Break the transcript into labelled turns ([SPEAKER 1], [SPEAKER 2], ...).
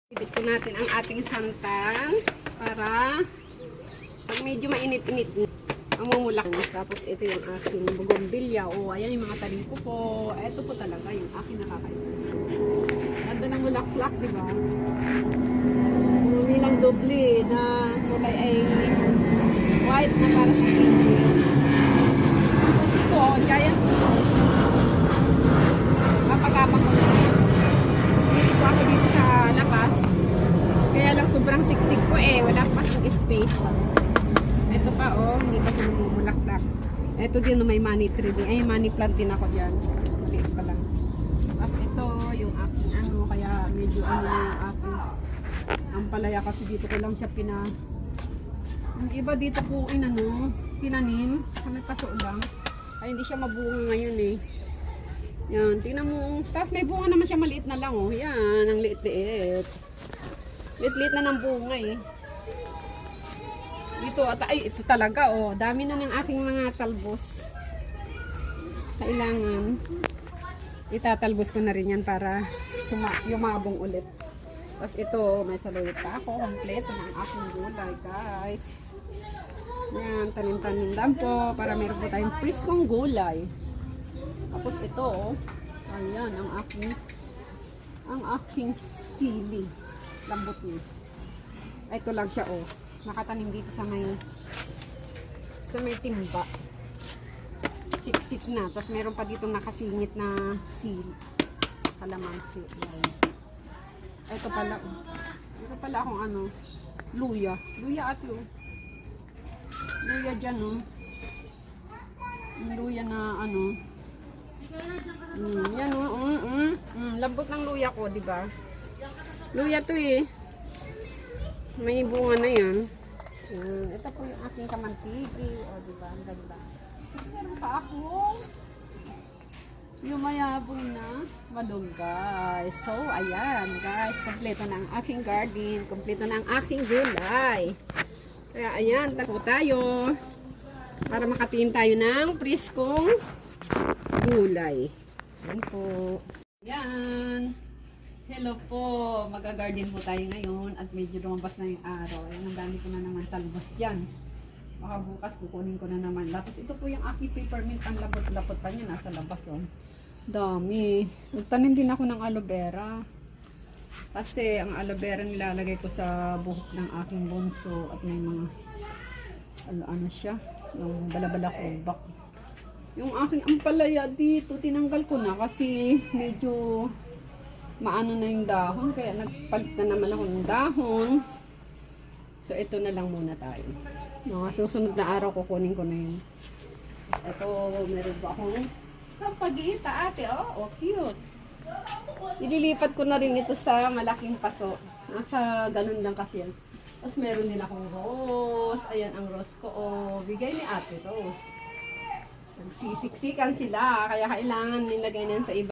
[SPEAKER 1] Ibit ko natin ang ating santan para pag medyo mainit-init mamumulak. Tapos ito yung aking bougainvillea. O ayan yung mga talim ko po. Ito po talaga yung aking nakaka-stress. Ganda ng bulaklak, di ba? Nilang doble na kulay ay white na para sa angel. Isang putos ko, giant putos. Mapagapang ko na siya. Dito po ako dito sa labas. Kaya lang sobrang siksik po eh. Wala pa kasing space. Ito pa oh, hindi pa siya namumulaklak. Ito din may money tree din. Ay, money plant din ako dyan. Maliit pa lang. Tapos ito yung aking ano, kaya medyo ano yung aking ang palaya kasi dito ko lang siya yung iba dito po tinanim sa may paso lang. Ay hindi siya mabunga ngayon eh. Yan, tingnan mo. Tapos may bunga naman siya, maliit na lang oh. Yan, ang liit-liit. Liit-liit na ng bunga eh. Dito, ay ito talaga oh. Dami na ng aking mga talbos. Kailangan itatalbos ko na rin yan para yumabong ulit. Tapos ito, may saluyot pa ako. Kompleto ng aking gulay, guys. Yan, tanim-tanim lang po para meron po tayong priskong gulay. Tapos ito, oh. Ayan, ang aking sili. Lambot niya. Ito lang siya, oh. Nakatanim dito sa may timba. Siksik na. Tapos meron pa dito nakasingit na sili. Kalamansi. Ito pala, oh. Meron pala akong luya. Luya ate, oh. Luya dyan, oh. Luya na, yan, oh. Lambot ng luya ko, di ba? Luya to, eh. May bunga na yan. Ito po yung aking kamantigi. O, di ba? Ang ganda. Kasi meron pa akong yung mayabong na malunggay. So, ayan guys, kompleto na ang aking garden, kompleto na ang aking gulay. Kaya ayan, tako tayo para makatiin tayo ng priskong gulay. Ayan po. Ayan. Hello po. Mag-garden po tayo ngayon at medyo lumabas na yung araw. Ayan, ang dami ko na naman talbos dyan. Baka bukas kukunin ko na naman. Tapos ito po yung aking peppermint. Ang labot-labot pa niya. Nasa labas oh. Dami. Nagtanim din ako ng aloe vera. Kasi ang aloe vera nilalagay ko sa buhok ng aking bunso. At may mga ano siya. Yung balabalakubak. Yung aking ampalaya dito. Tinanggal ko na kasi medyo maano na yung dahon. Kaya nagpalit na naman ako ng dahon. So ito na lang muna tayo. No, susunod na araw kukunin ko na yun. Ito, meron ba akong sampagita ate, oh, cute. Ililipat ko na rin ito sa malaking paso. Nasa ganun lang kasi yan. Tapos meron din akong rose. Ayan ang rose ko, oh. Bigay ni ate Rose. Nagsisiksikan sila, kaya kailangan nilagay na yan sa iba.